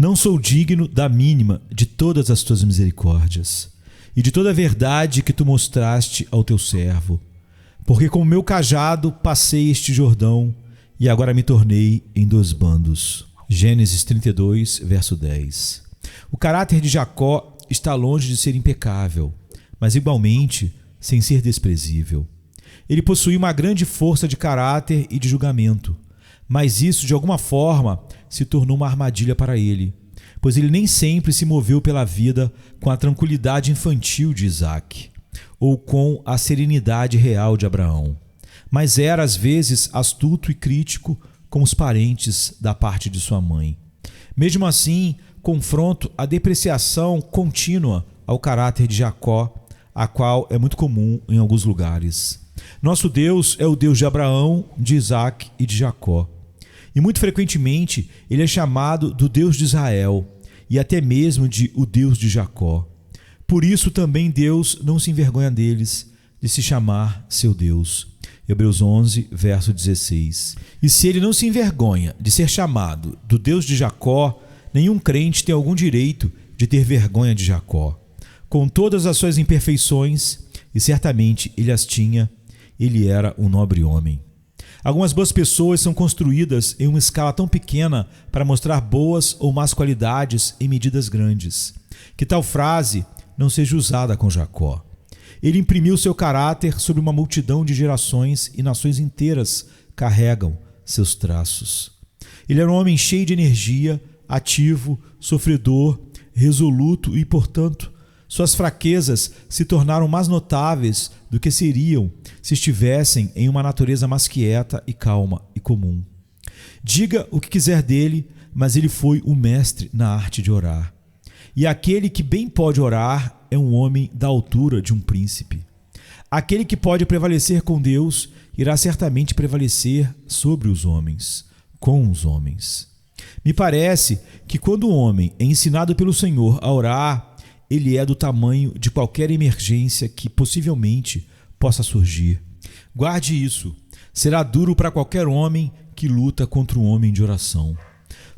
Não sou digno da mínima de todas as tuas misericórdias e de toda a verdade que tu mostraste ao teu servo, porque com o meu cajado passei este Jordão e agora me tornei em dois bandos. Gênesis 32, verso 10. O caráter de Jacó está longe de ser impecável, mas igualmente sem ser desprezível. Ele possuía uma grande força de caráter e de julgamento, mas isso de alguma forma se tornou uma armadilha para ele, pois ele nem sempre se moveu pela vida com a tranquilidade infantil de Isaque, ou com a serenidade real de Abraão, mas era às vezes astuto e crítico com os parentes da parte de sua mãe. Mesmo assim, confronto a depreciação contínua ao caráter de Jacó, a qual é muito comum em alguns lugares. Nosso Deus é o Deus de Abraão, de Isaque e de Jacó. E muito frequentemente ele é chamado do Deus de Israel e até mesmo de o Deus de Jacó. Por isso também Deus não se envergonha deles, de se chamar seu Deus. Hebreus 11, verso 16. E se ele não se envergonha de ser chamado do Deus de Jacó, nenhum crente tem algum direito de ter vergonha de Jacó. Com todas as suas imperfeições, e certamente ele as tinha, ele era um nobre homem. Algumas boas pessoas são construídas em uma escala tão pequena para mostrar boas ou más qualidades em medidas grandes. Que tal frase não seja usada com Jacó. Ele imprimiu seu caráter sobre uma multidão de gerações e nações inteiras carregam seus traços. Ele era um homem cheio de energia, ativo, sofredor, resoluto e, portanto, suas fraquezas se tornaram mais notáveis do que seriam se estivessem em uma natureza mais quieta e calma e comum. Diga o que quiser dele, mas ele foi o mestre na arte de orar. E aquele que bem pode orar é um homem da altura de um príncipe. Aquele que pode prevalecer com Deus irá certamente prevalecer sobre os homens, com os homens. Me parece que quando o homem é ensinado pelo Senhor a orar, ele é do tamanho de qualquer emergência que possivelmente possa surgir. Guarde isso. Será duro para qualquer homem que luta contra um homem de oração.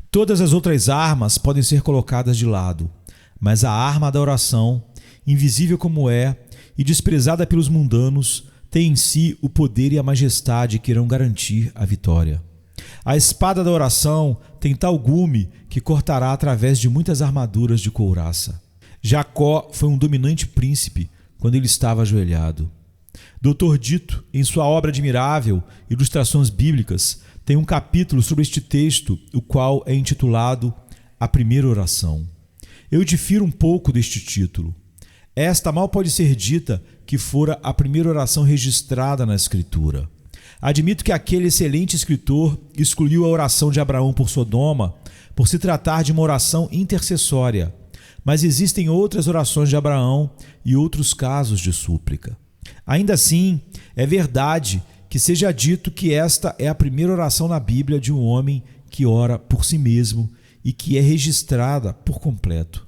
Todas as outras armas podem ser colocadas de lado, mas a arma da oração, invisível como é e desprezada pelos mundanos, tem em si o poder e a majestade que irão garantir a vitória. A espada da oração tem tal gume que cortará através de muitas armaduras de couraça. Jacó foi um dominante príncipe quando ele estava ajoelhado. Dr. Dito, em sua obra admirável, Ilustrações Bíblicas, tem um capítulo sobre este texto, o qual é intitulado A Primeira Oração. Eu difiro um pouco deste título. Esta mal pode ser dita que fora a primeira oração registrada na Escritura. Admito que aquele excelente escritor excluiu a oração de Abraão por Sodoma por se tratar de uma oração intercessória, mas existem outras orações de Abraão e outros casos de súplica. Ainda assim, é verdade que seja dito que esta é a primeira oração na Bíblia de um homem que ora por si mesmo e que é registrada por completo.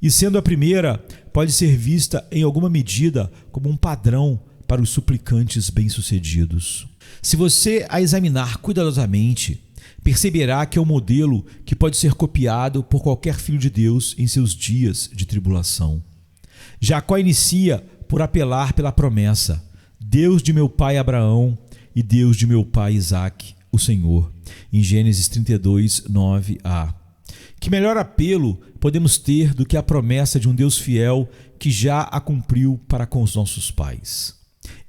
E sendo a primeira, pode ser vista em alguma medida como um padrão para os suplicantes bem-sucedidos. Se você a examinar cuidadosamente, perceberá que é um modelo que pode ser copiado por qualquer filho de Deus em seus dias de tribulação. Jacó inicia por apelar pela promessa: Deus de meu pai Abraão e Deus de meu pai Isaque, o Senhor, em Gênesis 32, 9a. Que melhor apelo podemos ter do que a promessa de um Deus fiel que já a cumpriu para com os nossos pais?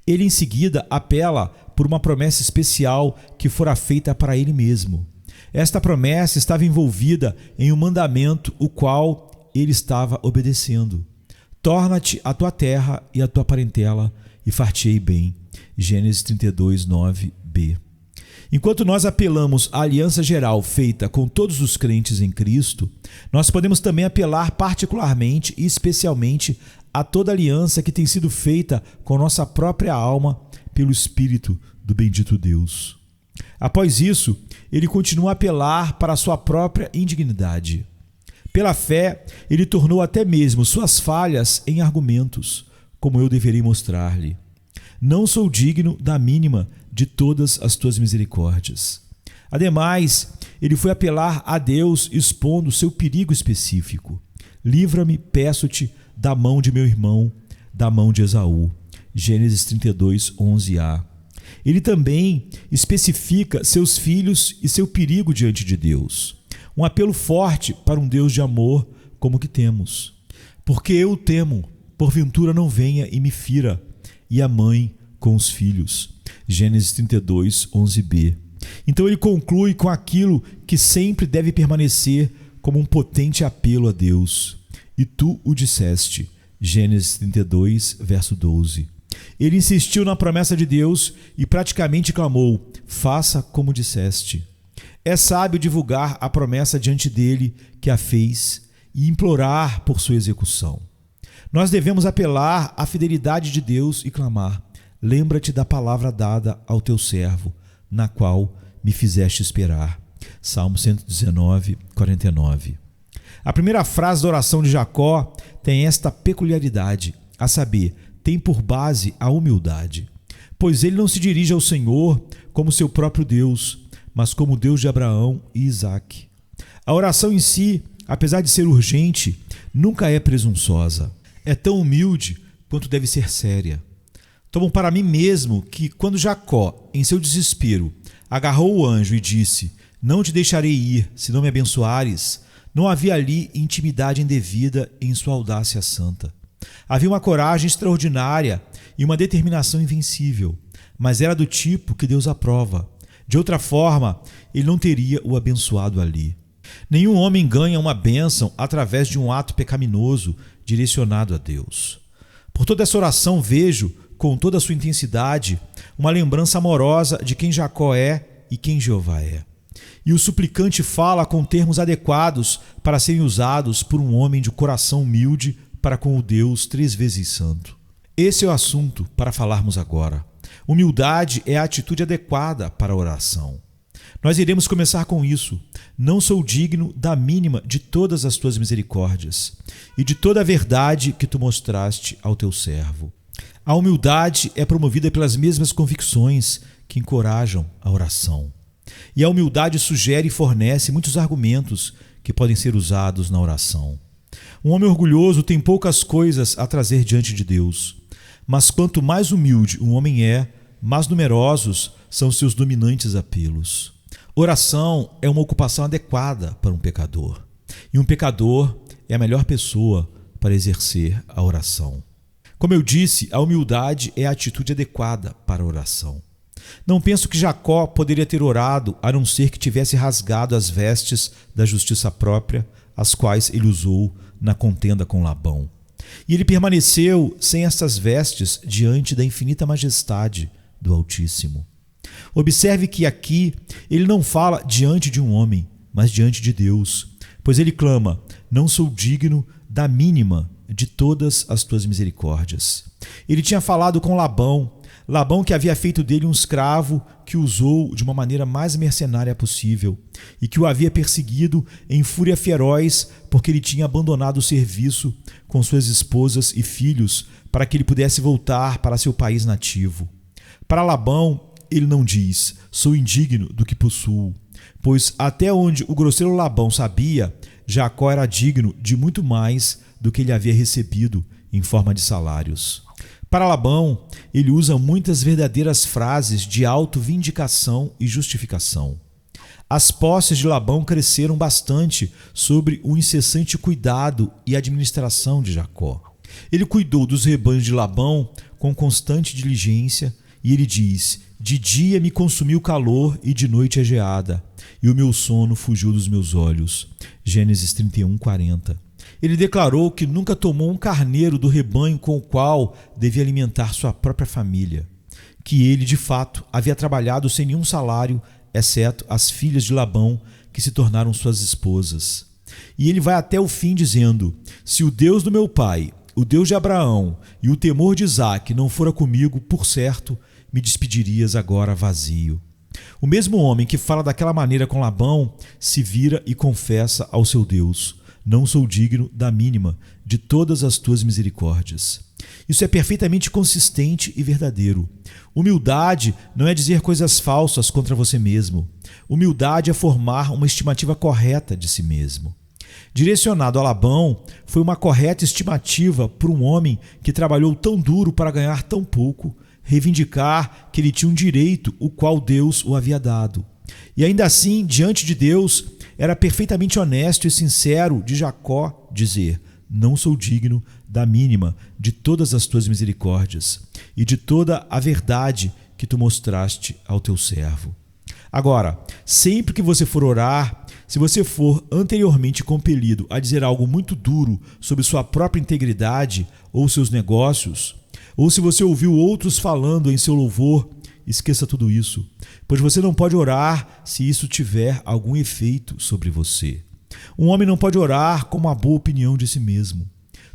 Ele em seguida apela por uma promessa especial que fora feita para ele mesmo. Esta promessa estava envolvida em um mandamento o qual ele estava obedecendo. Torna-te a tua terra e a tua parentela e far-te-ei bem. Gênesis 32, 9b. Enquanto nós apelamos à aliança geral feita com todos os crentes em Cristo, nós podemos também apelar particularmente e especialmente a toda aliança que tem sido feita com nossa própria alma pelo Espírito do bendito Deus. Após isso, ele continua a apelar para a sua própria indignidade. Pela fé, ele tornou até mesmo suas falhas em argumentos, como eu deverei mostrar-lhe. Não sou digno da mínima de todas as tuas misericórdias. Ademais, ele foi apelar a Deus expondo seu perigo específico. Livra-me, peço-te, da mão de meu irmão, da mão de Esaú. Gênesis 32, 11a. Ele também especifica seus filhos e seu perigo diante de Deus. Um apelo forte para um Deus de amor como que temos. Porque eu o temo, porventura não venha e me fira, e a mãe com os filhos. Gênesis 32, 11b. Então ele conclui com aquilo que sempre deve permanecer como um potente apelo a Deus. E tu o disseste. Gênesis 32, verso 12. Ele insistiu na promessa de Deus e praticamente clamou: faça como disseste. É sábio divulgar a promessa diante dele que a fez e implorar por sua execução. Nós devemos apelar à fidelidade de Deus e clamar: lembra-te da palavra dada ao teu servo, na qual me fizeste esperar. Salmo 119, 49. A primeira frase da oração de Jacó tem esta peculiaridade, a saber, tem por base a humildade, pois ele não se dirige ao Senhor como seu próprio Deus, mas como Deus de Abraão e Isaque. A oração em si, apesar de ser urgente, nunca é presunçosa. É tão humilde quanto deve ser séria. Tomo para mim mesmo que quando Jacó, em seu desespero, agarrou o anjo e disse: não te deixarei ir, se não me abençoares, não havia ali intimidade indevida em sua audácia santa. Havia uma coragem extraordinária e uma determinação invencível, mas era do tipo que Deus aprova. De outra forma, ele não teria o abençoado ali. Nenhum homem ganha uma bênção através de um ato pecaminoso direcionado a Deus. Por toda essa oração vejo, com toda a sua intensidade, uma lembrança amorosa de quem Jacó é e quem Jeová é. E o suplicante fala com termos adequados para serem usados por um homem de coração humilde para com o Deus 3 vezes santo. Esse é o assunto para falarmos agora. Humildade é a atitude adequada para a oração. Nós iremos começar com isso. Não sou digno da mínima de todas as tuas misericórdias e de toda a verdade que tu mostraste ao teu servo. A humildade é promovida pelas mesmas convicções que encorajam a oração. E a humildade sugere e fornece muitos argumentos que podem ser usados na oração. Um homem orgulhoso tem poucas coisas a trazer diante de Deus, mas quanto mais humilde um homem é, mais numerosos são seus dominantes apelos. Oração é uma ocupação adequada para um pecador, e um pecador é a melhor pessoa para exercer a oração. Como eu disse, a humildade é a atitude adequada para a oração. Não penso que Jacó poderia ter orado a não ser que tivesse rasgado as vestes da justiça própria, as quais ele usou na contenda com Labão. E ele permaneceu sem estas vestes diante da infinita majestade do Altíssimo. Observe que aqui ele não fala diante de um homem, mas diante de Deus, pois ele clama: não sou digno da mínima de todas as tuas misericórdias. Ele tinha falado com Labão que havia feito dele um escravo que usou de uma maneira mais mercenária possível e que o havia perseguido em fúria feroz porque ele tinha abandonado o serviço com suas esposas e filhos para que ele pudesse voltar para seu país nativo. Para Labão, ele não diz: sou indigno do que possuo, pois até onde o grosseiro Labão sabia, Jacó era digno de muito mais do que ele havia recebido em forma de salários. Para Labão, ele usa muitas verdadeiras frases de autovindicação e justificação. As posses de Labão cresceram bastante sobre o incessante cuidado e administração de Jacó. Ele cuidou dos rebanhos de Labão com constante diligência e ele diz: de dia me consumiu o calor e de noite a geada, e o meu sono fugiu dos meus olhos. Gênesis 31, 40. Ele declarou que nunca tomou um carneiro do rebanho com o qual devia alimentar sua própria família, que ele, de fato, havia trabalhado sem nenhum salário, exceto as filhas de Labão, que se tornaram suas esposas. E ele vai até o fim dizendo: se o Deus do meu pai, o Deus de Abraão e o temor de Isaque não fora comigo, por certo, me despedirias agora vazio. O mesmo homem que fala daquela maneira com Labão se vira e confessa ao seu Deus: não sou digno da mínima de todas as tuas misericórdias. Isso é perfeitamente consistente e verdadeiro. Humildade não é dizer coisas falsas contra você mesmo. Humildade é formar uma estimativa correta de si mesmo. Direcionado a Labão, foi uma correta estimativa por um homem que trabalhou tão duro para ganhar tão pouco, reivindicar que ele tinha um direito o qual Deus o havia dado. E ainda assim, diante de Deus, era perfeitamente honesto e sincero de Jacó dizer: não sou digno da mínima de todas as tuas misericórdias e de toda a verdade que tu mostraste ao teu servo. Agora, sempre que você for orar, se você for anteriormente compelido a dizer algo muito duro sobre sua própria integridade ou seus negócios, ou se você ouviu outros falando em seu louvor, esqueça tudo isso, pois você não pode orar se isso tiver algum efeito sobre você. Um homem não pode orar com uma boa opinião de si mesmo.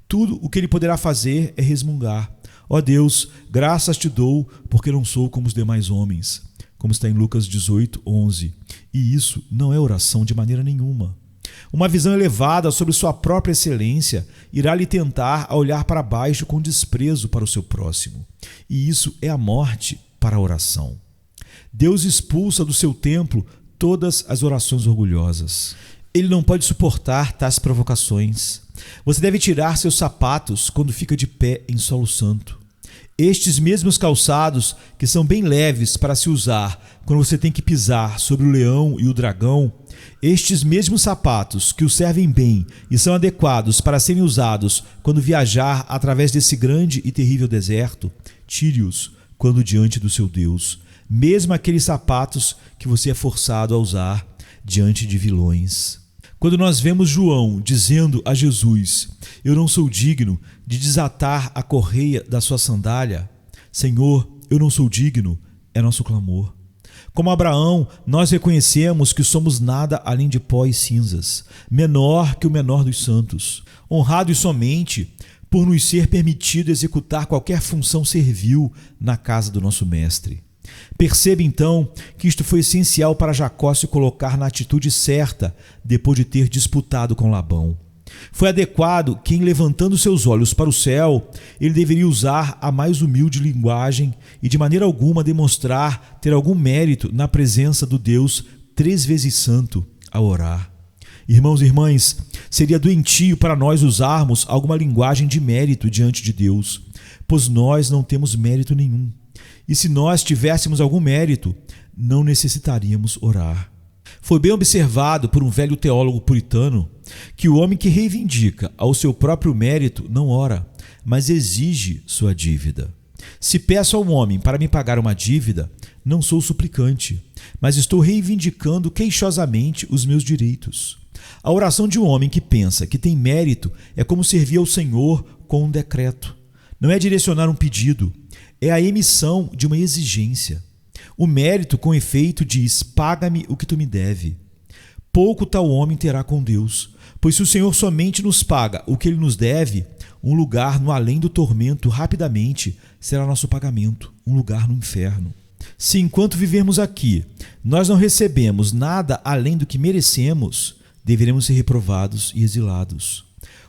Tudo o que ele poderá fazer é resmungar: ó Deus, graças te dou, porque não sou como os demais homens, como está em Lucas 18:11. E isso não é oração de maneira nenhuma. Uma visão elevada sobre sua própria excelência irá lhe tentar a olhar para baixo com desprezo para o seu próximo. E isso é a morte para a oração. Deus expulsa do seu templo todas as orações orgulhosas. Ele não pode suportar tais provocações. Você deve tirar seus sapatos quando fica de pé em solo santo. Estes mesmos calçados, que são bem leves para se usar quando você tem que pisar sobre o leão e o dragão, estes mesmos sapatos que o servem bem e são adequados para serem usados quando viajar através desse grande e terrível deserto, tire-os quando diante do seu Deus, mesmo aqueles sapatos que você é forçado a usar diante de vilões. Quando nós vemos João dizendo a Jesus: eu não sou digno de desatar a correia da sua sandália, Senhor, eu não sou digno, é nosso clamor. Como Abraão, nós reconhecemos que somos nada além de pó e cinzas, menor que o menor dos santos, honrados somente por nos ser permitido executar qualquer função servil na casa do nosso Mestre. Perceba então que isto foi essencial para Jacó se colocar na atitude certa depois de ter disputado com Labão. Foi adequado que, em levantando seus olhos para o céu, ele deveria usar a mais humilde linguagem e de maneira alguma demonstrar ter algum mérito na presença do Deus 3 vezes santo ao orar. Irmãos e irmãs, seria doentio para nós usarmos alguma linguagem de mérito diante de Deus, pois nós não temos mérito nenhum. E se nós tivéssemos algum mérito, não necessitaríamos orar. Foi bem observado por um velho teólogo puritano que o homem que reivindica ao seu próprio mérito não ora, mas exige sua dívida. Se peço a um homem para me pagar uma dívida, não sou suplicante, mas estou reivindicando queixosamente os meus direitos. A oração de um homem que pensa que tem mérito é como servir ao Senhor com um decreto. Não é direcionar um pedido, é a emissão de uma exigência. O mérito, com efeito, diz: paga-me o que tu me deve. Pouco tal homem terá com Deus, pois se o Senhor somente nos paga o que ele nos deve, um lugar no além do tormento rapidamente será nosso pagamento, um lugar no inferno. Se enquanto vivermos aqui, nós não recebemos nada além do que merecemos, deveremos ser reprovados e exilados.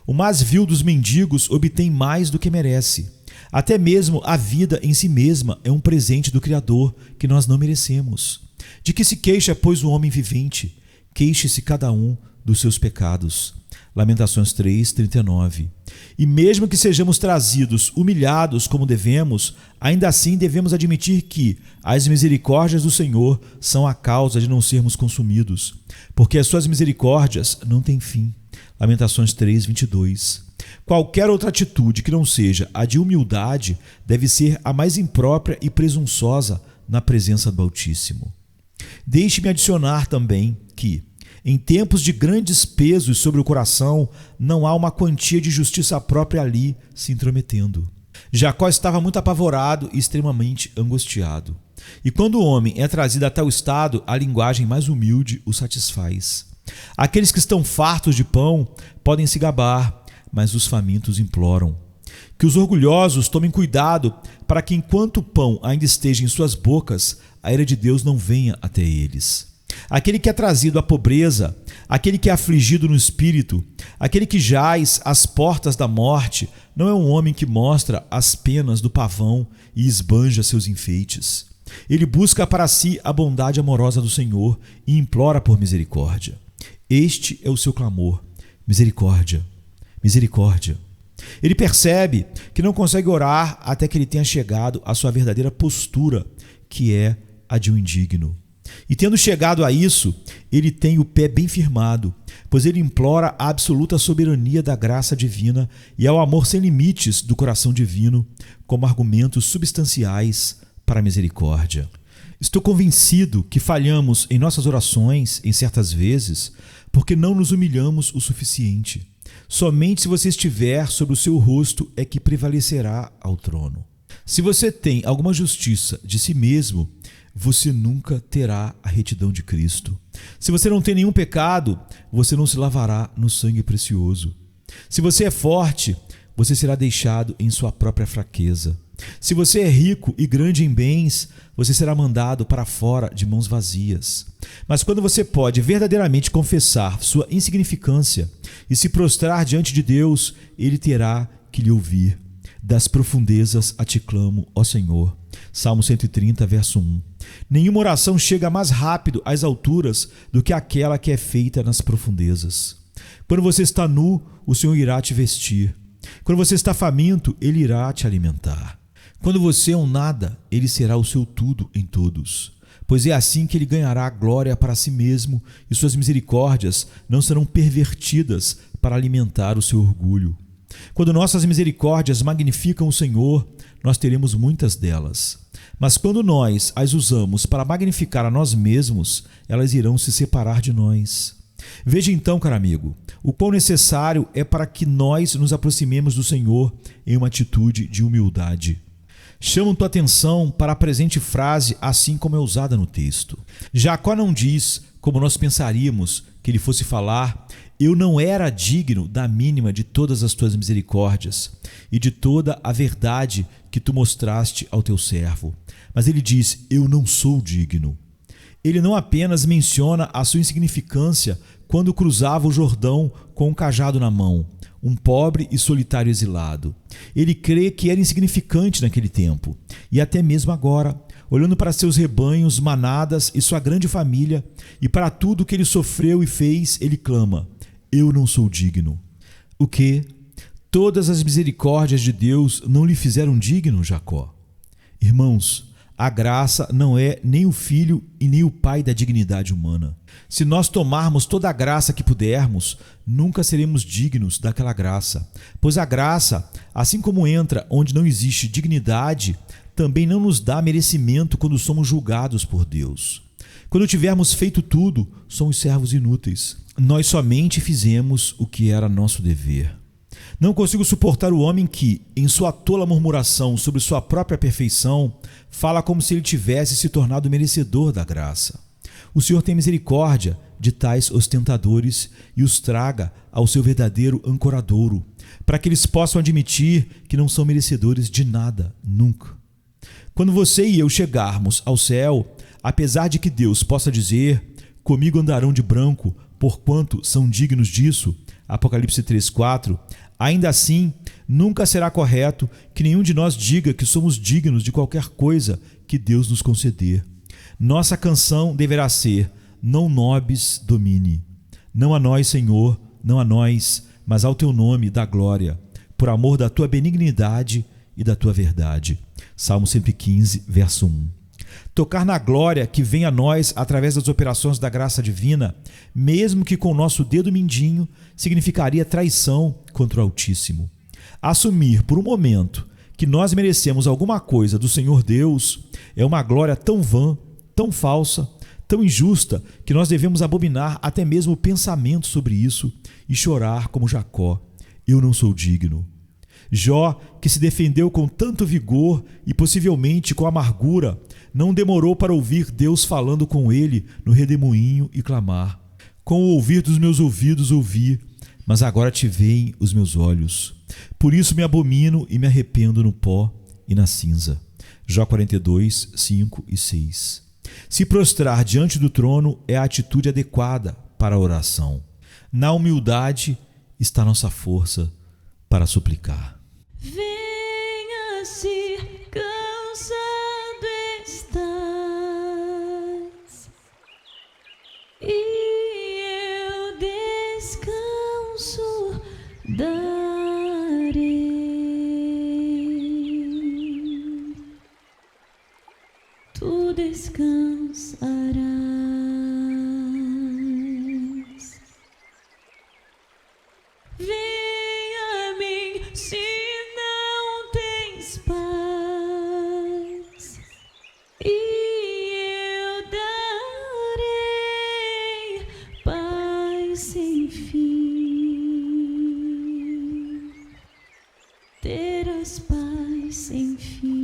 O mais vil dos mendigos obtém mais do que merece. Até mesmo a vida em si mesma é um presente do Criador que nós não merecemos. De que se queixa, pois, o homem vivente? Queixe-se cada um dos seus pecados. Lamentações 3:39. E mesmo que sejamos trazidos humilhados como devemos, ainda assim devemos admitir que as misericórdias do Senhor são a causa de não sermos consumidos, porque as suas misericórdias não têm fim. Lamentações 3:22. Qualquer outra atitude que não seja a de humildade deve ser a mais imprópria e presunçosa na presença do Altíssimo. Deixe-me adicionar também que, em tempos de grandes pesos sobre o coração, não há uma quantia de justiça própria ali se intrometendo. Jacó estava muito apavorado e extremamente angustiado. E quando o homem é trazido a tal estado, a linguagem mais humilde o satisfaz. Aqueles que estão fartos de pão podem se gabar, mas os famintos imploram. Que os orgulhosos tomem cuidado para que, enquanto o pão ainda esteja em suas bocas, a ira de Deus não venha até eles. aquele que é trazido à pobreza, aquele que é afligido no espírito, aquele que jaz às portas da morte, não é um homem que mostra as penas do pavão e esbanja seus enfeites. Ele busca para si a bondade amorosa do Senhor e implora por misericórdia. Este é o seu clamor: misericórdia, misericórdia. Ele percebe que não consegue orar até que ele tenha chegado à sua verdadeira postura, que é a de um indigno. E tendo chegado a isso, ele tem o pé bem firmado, pois ele implora a absoluta soberania da graça divina e ao amor sem limites do coração divino como argumentos substanciais para a misericórdia. Estou convencido que falhamos em nossas orações em certas vezes porque não nos humilhamos o suficiente. Somente se você estiver sobre o seu rosto é que prevalecerá ao trono. Se você tem alguma justiça de si mesmo, você nunca terá a retidão de Cristo. Se você não tem nenhum pecado, você não se lavará no sangue precioso. Se você é forte, você será deixado em sua própria fraqueza. Se você é rico e grande em bens, você será mandado para fora de mãos vazias. Mas quando você pode verdadeiramente confessar sua insignificância e se prostrar diante de Deus, Ele terá que lhe ouvir. Das profundezas a te clamo, ó Senhor. Salmo 130, verso 1. Nenhuma oração chega mais rápido às alturas do que aquela que é feita nas profundezas. Quando você está nu, o Senhor irá te vestir. Quando você está faminto, Ele irá te alimentar. Quando você é um nada, Ele será o seu tudo em todos. Pois é assim que Ele ganhará glória para si mesmo e suas misericórdias não serão pervertidas para alimentar o seu orgulho. Quando nossas misericórdias magnificam o Senhor, nós teremos muitas delas. Mas quando nós as usamos para magnificar a nós mesmos, elas irão se separar de nós. Veja então, caro amigo, o quão necessário é para que nós nos aproximemos do Senhor em uma atitude de humildade. Chamo tua atenção para a presente frase, assim como é usada no texto. Jacó não diz, como nós pensaríamos que ele fosse falar: eu não era digno da mínima de todas as tuas misericórdias e de toda a verdade que tu mostraste ao teu servo. Mas ele diz: eu não sou digno. Ele não apenas menciona a sua insignificância quando cruzava o Jordão com um cajado na mão, um pobre e solitário exilado. Ele crê que era insignificante naquele tempo, e até mesmo agora, olhando para seus rebanhos, manadas e sua grande família, e para tudo que ele sofreu e fez, ele clama: eu não sou digno. O quê? Todas as misericórdias de Deus não lhe fizeram digno, Jacó? Irmãos, a graça não é nem o filho e nem o pai da dignidade humana. Se nós tomarmos toda a graça que pudermos, nunca seremos dignos daquela graça. Pois a graça, assim como entra onde não existe dignidade, também não nos dá merecimento quando somos julgados por Deus. Quando tivermos feito tudo, somos servos inúteis. Nós somente fizemos o que era nosso dever. Não consigo suportar o homem que, em sua tola murmuração sobre sua própria perfeição, fala como se ele tivesse se tornado merecedor da graça. O Senhor tem misericórdia de tais ostentadores e os traga ao seu verdadeiro ancoradouro, para que eles possam admitir que não são merecedores de nada, nunca. Quando você e eu chegarmos ao céu, apesar de que Deus possa dizer: comigo andarão de branco, porquanto são dignos disso, Apocalipse 3:4, ainda assim, nunca será correto que nenhum de nós diga que somos dignos de qualquer coisa que Deus nos conceder. Nossa canção deverá ser: não nobis domine. Não a nós, Senhor, não a nós, mas ao teu nome dá glória, por amor da tua benignidade e da tua verdade. Salmo 115, verso 1. Tocar na glória que vem a nós através das operações da graça divina, mesmo que com o nosso dedo mindinho, significaria traição contra o Altíssimo. Assumir por um momento que nós merecemos alguma coisa do Senhor Deus é uma glória tão vã, tão falsa, tão injusta, que nós devemos abominar até mesmo o pensamento sobre isso e chorar como Jacó: eu não sou digno. Jó, que se defendeu com tanto vigor e possivelmente com amargura, não demorou para ouvir Deus falando com ele no redemoinho e clamar: com o ouvir dos meus ouvidos ouvi, mas agora te veem os meus olhos. Por isso me abomino e me arrependo no pó e na cinza. Jó 42, 5 e 6. Se prostrar diante do trono é a atitude adequada para a oração. Na humildade está nossa força para suplicar. Venha se cansado estás, e eu descanso darei. Tu descansarás. Vem a mim se não tens paz, e eu darei paz sem fim. Terás paz sem fim.